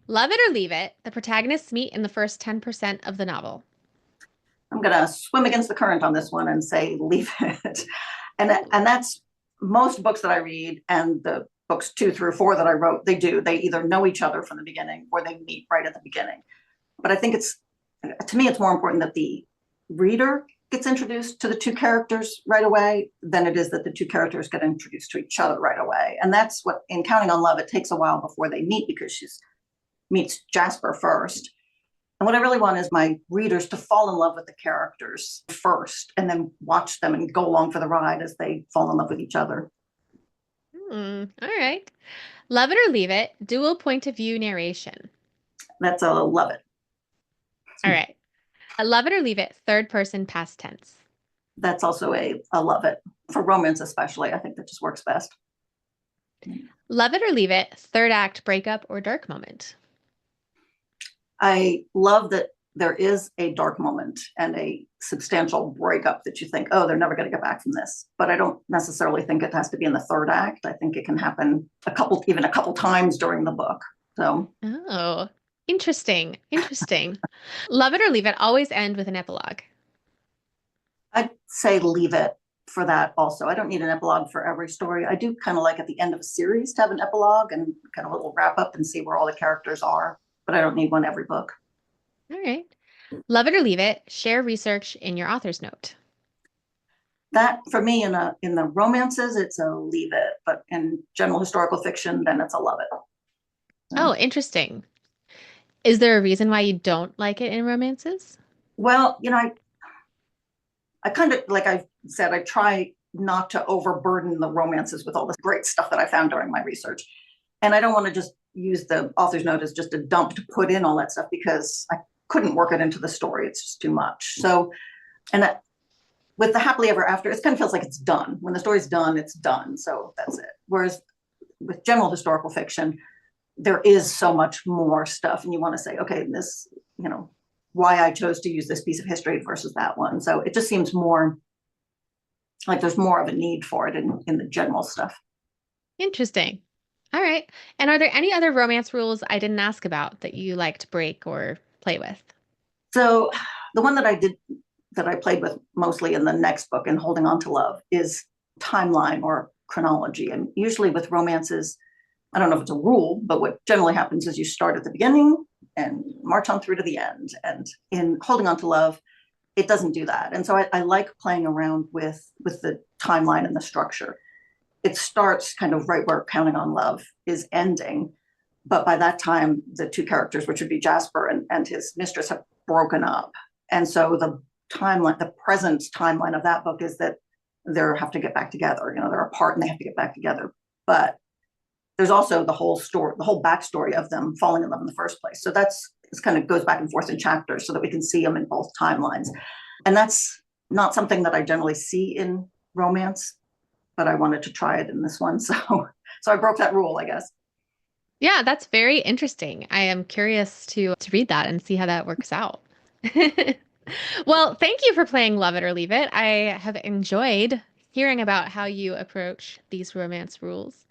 Love it or leave it, the protagonists meet in the first 10% of the novel. I'm going to swim against the current on this one and say leave it. Oh, And that's most books that I read, and the books 2 through 4 that I wrote, they either know each other from the beginning or they meet right at the beginning. But I think it's, to me, it's more important that the reader gets introduced to the two characters right away than it is that the two characters get introduced to each other right away. And that's what, in Counting on Love, it takes a while before they meet because she meets Jasper first. And what I really want is my readers to fall in love with the characters first and then watch them and go along for the ride as they fall in love with each other. all right. Love it or leave it, dual point of view narration. That's a love it. All right. A love it or leave it, third person past tense. That's also a love it. For romance, especially, I think that just works best. Love it or leave it, third act breakup or dark moment. I love that there is a dark moment and a substantial breakup that you think, oh, they're never going to get back from this. But I don't necessarily think it has to be in the third act. I think it can happen even a couple times during the book. So Oh, interesting. Interesting. Love it or leave it, always end with an epilogue. I'd say leave it for that also. I don't need an epilogue for every story. I do kind of like at the end of a series to have an epilogue and kind of a little wrap up and see where all the characters are, but I don't need one every book. All right. Love it or leave it, share research in your author's note. That for me in the romances, it's a leave it, but in general historical fiction, then it's a love it. So, Oh, interesting. Is there a reason why you don't like it in romances? well, I kind of, like I said, I try not to overburden the romances with all this great stuff that I found during my research. And I don't want to just use the author's note as just a dump to put in all that stuff because I couldn't work it into the story. It's just too much. So, and that, with the happily ever after, it kind of feels like it's done. When the story's done, it's done. So that's it. Whereas with general historical fiction, there is so much more stuff. And you want to say, okay, this, why I chose to use this piece of history versus that one. So it just seems more like there's more of a need for it in the general stuff. Interesting. All right. And are there any other romance rules I didn't ask about that you like to break or play with? So the one that I played with mostly in the next book in Holding On to Love is timeline or chronology. And usually with romances, I don't know if it's a rule, but what generally happens is you start at the beginning and march on through to the end. And in Holding On to Love, it doesn't do that. And so I like playing around with the timeline and the structure. It starts kind of right where Counting on Love is ending. But by that time, the two characters, which would be Jasper and his mistress, have broken up. And so the timeline, the present timeline of that book is that they have to get back together. They're apart and they have to get back together. But there's also the whole story, the whole backstory of them falling in love in the first place. So it's kind of goes back and forth in chapters so that we can see them in both timelines. And that's not something that I generally see in romance, but I wanted to try it in this one. So I broke that rule, I guess. Yeah, that's very interesting. I am curious to read that and see how that works out. Well, thank you for playing Love It or Leave It. I have enjoyed hearing about how you approach these romance rules.